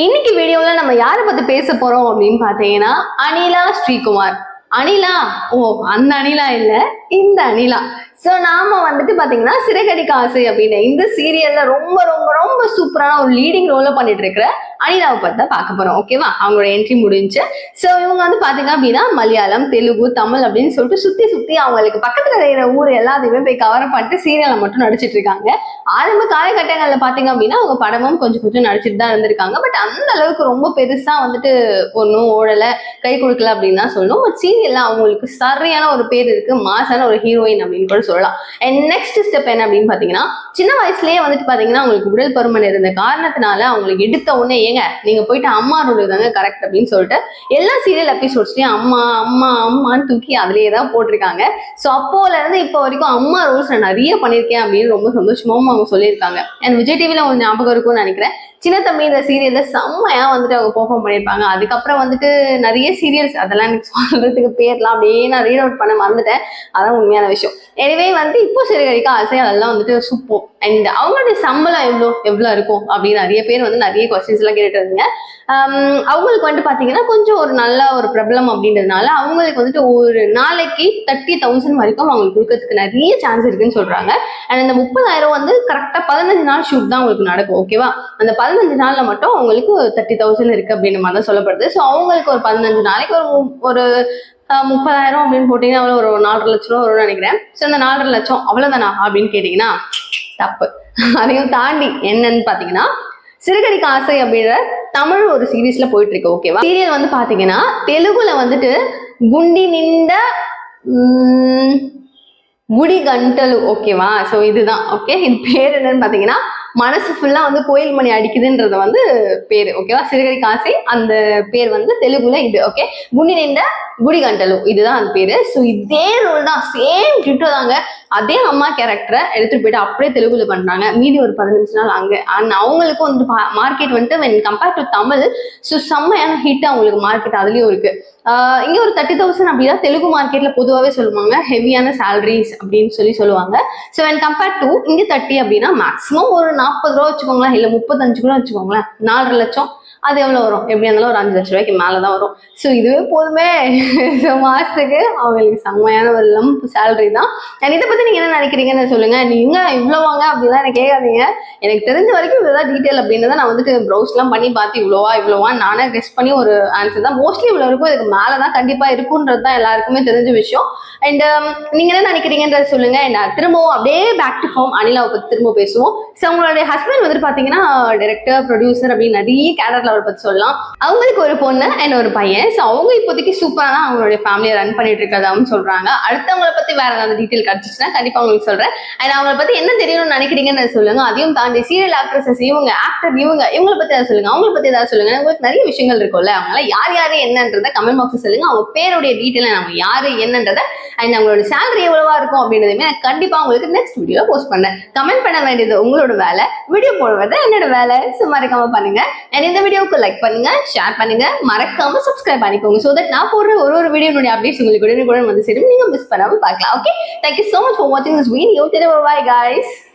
இன்னைக்கு வீடியோல நம்ம யாரை பத்தி பேச போறோம் அப்படின்னு பாத்தீங்கன்னா அனிலா ஸ்ரீகுமார். அனிலா, ஓ அந்த அனிலா இல்ல, இந்த அனிலா. சோ நாம வந்துட்டு பாத்தீங்கன்னா சிறகடிக்க ஆசை அப்படின்னு இந்த சீரியல்ல ரொம்ப ரொம்ப ரொம்ப சூப்பரான ஒரு லீடிங் ரோல பண்ணிட்டு இருக்கிற அனிலாவை பத்தி தான் பார்க்க போறோம். ஓகேவா? அவங்களோட என்ட்ரி முடிஞ்சு. சோ இவங்க வந்து பாத்தீங்க அப்படின்னா மலையாளம், தெலுங்கு, தமிழ் அப்படின்னு சொல்லிட்டு சுத்தி சுத்தி அவங்களுக்கு பக்கத்துல இருக்கிற ஊர் எல்லாத்தையுமே போய் கவர் பண்ணிட்டு சீரியல்ல மட்டும் நடிச்சிட்டு இருக்காங்க. ஆரம்ப காலகட்டங்கள்ல பாத்தீங்க அப்படின்னா அவங்க படமும் கொஞ்சம் கொஞ்சம் நடிச்சிட்டு தான் இருந்திருக்காங்க. பட் அந்த அளவுக்கு ரொம்ப பெருசா வந்துட்டு ஒன்னும் ஓடல, கை கொடுக்கல அப்படின்னு தான் சொல்லணும். பட் சீரியல்ல அவங்களுக்கு சரியான ஒரு பேர் இருக்கு, மாசான ஒரு ஹீரோயின் அப்படின்னு கூட சொல்லலாம். அண்ட் நெக்ஸ்ட் ஸ்டெப் என்ன அப்படின்னு பாத்தீங்கன்னா, சின்ன வயசுலயே வந்துட்டு பாத்தீங்கன்னா அவங்களுக்கு உடல் பருமன் இருந்த காரணத்தினால அவங்களுக்கு எடுத்த உடனே ஏங்க நீங்க போயிட்டு அம்மா ரோல் தாங்க கரெக்ட் அப்படின்னு சொல்லிட்டு எல்லா சீரியல் எபிசோட்ஸ்லயும் அம்மா அம்மா அம்மான்னு தூக்கி அதுலயே தான் போட்டிருக்காங்க. ஸோ அப்போல இருந்து இப்போ வரைக்கும் அம்மா ரோல்ஸ் நான் நிறைய பண்ணியிருக்கேன் அப்படின்னு ரொம்ப சந்தோஷமாவும் அவங்க சொல்லியிருக்காங்க. அண்ட் விஜய் டிவில உங்களுக்கு ஞாபகம் இருக்கும்னு நினைக்கிறேன், சின்ன தம்பி இந்த சீரியல்ல செம்மையா வந்துட்டு அவங்க பெர்ஃபார்ம் பண்ணியிருப்பாங்க. அதுக்கப்புறம் வந்துட்டு நிறைய சீரியல்ஸ் அதெல்லாம் எனக்கு சொல்றதுக்கு பேர்லாம் அப்படியே நான் ரீட் அவுட் பண்ண மறந்துட்டேன். அதான் உண்மையான விஷயம். எனவே வந்து இப்போ சிறகடிக்க ஆசை அதெல்லாம் வந்துட்டு சூப்பர். அண்ட் அவங்களுடைய சம்பளம் எவ்வளோ இருக்கும் அப்படின்னு நிறைய பேர் வந்து நிறைய கொஸ்டின்ஸ் எல்லாம் கேட்டுட்டு இருந்தீங்க. அவங்களுக்கு வந்துட்டு பாத்தீங்கன்னா கொஞ்சம் ஒரு நல்ல ஒரு பிரபலம் அப்படின்றதுனால அவங்களுக்கு வந்துட்டு ஒரு நாளைக்கு 30,000 வரைக்கும் அவங்களுக்கு கொடுக்கறதுக்கு நிறைய சான்ஸ் இருக்குன்னு சொல்றாங்க. அண்ட் அந்த 30,000 வந்து கரெக்டா 15 நாள் ஷூட் தான் உங்களுக்கு நடக்கும். ஓகேவா? அந்த 15 நாள்ல மட்டும் அவங்களுக்கு 30,000 இருக்கு அப்படின்ற மாதிரி தான் சொல்லப்படுது. ஸோ அவங்களுக்கு ஒரு 15 நாளைக்கு ஒரு 30,000 அப்படின்னு போட்டீங்கன்னா அவ்வளோ ஒரு 4.5 லட்சம் ரூபா வரும்னு நினைக்கிறேன். ஸோ அந்த 4.5 லட்சம் அவ்வளவுதானா அப்படின்னு கேட்டீங்கன்னா தப்பு. அதையும் தாண்டி என்னன்னு பாத்தீங்கன்னா சிறகடிக்க ஆசை அப்படின்ற தமிழ் ஒரு சீரீஸ்ல போயிட்டு இருக்கு. ஓகேவா? சீரியல் வந்து பாத்தீங்கன்னா தெலுங்குல வந்துட்டு குண்டி நின்ற குடி கண்டலு. ஓகேவா? ஸோ இதுதான். ஓகே, இது பேர் என்னன்னு பாத்தீங்கன்னா மனசு ஃபுல்லா வந்து கோயில் மணி அடிக்குதுன்றது வந்து பேரு. ஓகேவா? சிறகடிக்க ஆசை அந்த பேர் வந்து தெலுங்குல இது. ஓகே, குண்டி நின்ற குடி கண்டலு இதுதான் அது பேரு. ஸோ இதே ரோல் தான், சேம் டிட்டோ தாங்க. அதே அம்மா கேரக்டரை எடுத்துட்டு போயிட்டு அப்படியே தெலுங்குல பண்றாங்க. மீதி ஒரு 15 நாள் அங்க. அவங்களுக்கும் வந்து மார்க்கெட் வந்துட்டு when compared to Tamil so செம்மையான ஹிட் அவங்களுக்கு மார்க்கெட் அதுலயும் இருக்கு. இங்க ஒரு 30,000 அப்படின்னா தெலுங்கு மார்க்கெட்ல பொதுவாகவே சொல்லுவாங்க ஹெவியான சேலரிஸ் அப்படின்னு சொல்லுவாங்க. ஸோ வென் கம்பேர்ட் டு இங்க 30 அப்படின்னா மேக்ஸிமம் ஒரு 40 ரூபா வச்சுக்கோங்களேன், இல்ல 35 கூட வச்சுக்கோங்களேன். 4.5 லட்சம் அது எவ்வளவு வரும்? எப்படி இருந்தாலும் ஒரு 5 லட்சம் ரூபாய்க்கு மேலதான் வரும். ஸோ இதுவே போதுமே. மாசத்துக்கு அவங்களுக்கு செம்மையான ஒரு லம்ப் சேலரி தான். இதை பத்தி நீங்க என்ன நினைக்கிறீங்கன்னு சொல்லுங்க. நீங்க இவ்வளவாங்க அப்படிலாம் எனக்கு கேட்காதீங்க. எனக்கு தெரிஞ்ச வரைக்கும் இவ்வளவுதான் டீட்டெயில் அப்படின்றத நான் வந்துட்டு ப்ரௌஸ் எல்லாம் பண்ணி பார்த்து இவ்வளவா நானே கெஸ் பண்ணி ஒரு ஆன்சர் தான். மோஸ்ட்லி இவ்வளவு இருக்கும், இதுக்கு மேலதான் கண்டிப்பா இருக்குன்றது தான் எல்லாருக்குமே தெரிஞ்ச விஷயம். அண்ட் நீங்க என்ன நினைக்கிறீங்கன்றத சொல்லுங்க. நான் திரும்பவும் அப்படியே பேக் டு ஃபார்ம் அனிலாவை பத்தி திரும்ப பேசுவோம். ஸோ அவங்களுடைய ஹஸ்பண்ட் வந்துட்டு பாத்தீங்கன்னா டைரக்டர், ப்ரொடியூசர் அப்படின்னு நிறைய கேரக்டர் அவரை பத்தி சொல்லலாம். அவங்களுக்கு ஒரு பொண்ணு அண்ட் ஒரு பையன். ஸோ அவங்க இப்போதைக்கு சூப்பரா தான் அவங்களுடைய ஃபேமிலியை ரன் பண்ணிட்டு இருக்கிறதாவும் சொல்றாங்க. அடுத்தவங்களை பத்தி வேற ஏதாவது டீட்டெயில் கிடைச்சிச்சுன்னா கண்டிப்பா உங்களுக்கு சொல்றேன். அண்ட் அவங்களை பத்தி என்ன தெரியணும்னு நினைக்கிறீங்கன்னு சொல்லுங்க. அதையும் தாண்டி சீரியல் ஆக்ட்ரஸஸ் இவங்க, ஆக்டர் இவங்களை பத்தி ஏதாவது சொல்லுங்க. அவங்களை பத்தி ஏதாவது சொல்லுங்க. உங்களுக்கு நிறைய விஷயங்கள் இருக்கும்ல, அவங்களால யார் என்னன்றதை கமெண்ட் பாக்ஸ் சொல்லுங்க. அவங்க பேருடைய டீட்டெயில் நம்ம யாரு என்னன்றதை அண்ட் அவங்களோட சேலரி எவ்வளவா இருக்கும் அப்படின்றதுமே நான் கண்டிப்பா உங்களுக்கு நெக்ஸ்ட் வீடியோ போஸ்ட் பண்ணேன். கமெண்ட் பண்ண வேண்டியது உங்களோட வேலை, வீடியோ போடுறது என்னோட வேலை. சும்மா இருக்காம பண்ணுங்க. அண்ட் இந்த வீடியோக்கு லைக் பண்ணுங்க, ஷேர் பண்ணுங்க, மறக்காம சப்ஸ்கிரைப் பண்ணிக்கோங்க. சோ தட் நான் போடுற ஒரு வீடியோனுடைய அப்டேட்ஸ் உங்களுக்கு உடனுக்குடன் வந்து சேரும், நீங்க மிஸ் பண்ணாம பார்க்கலாம். Okay, thank you so much for watching this video. Bye guys.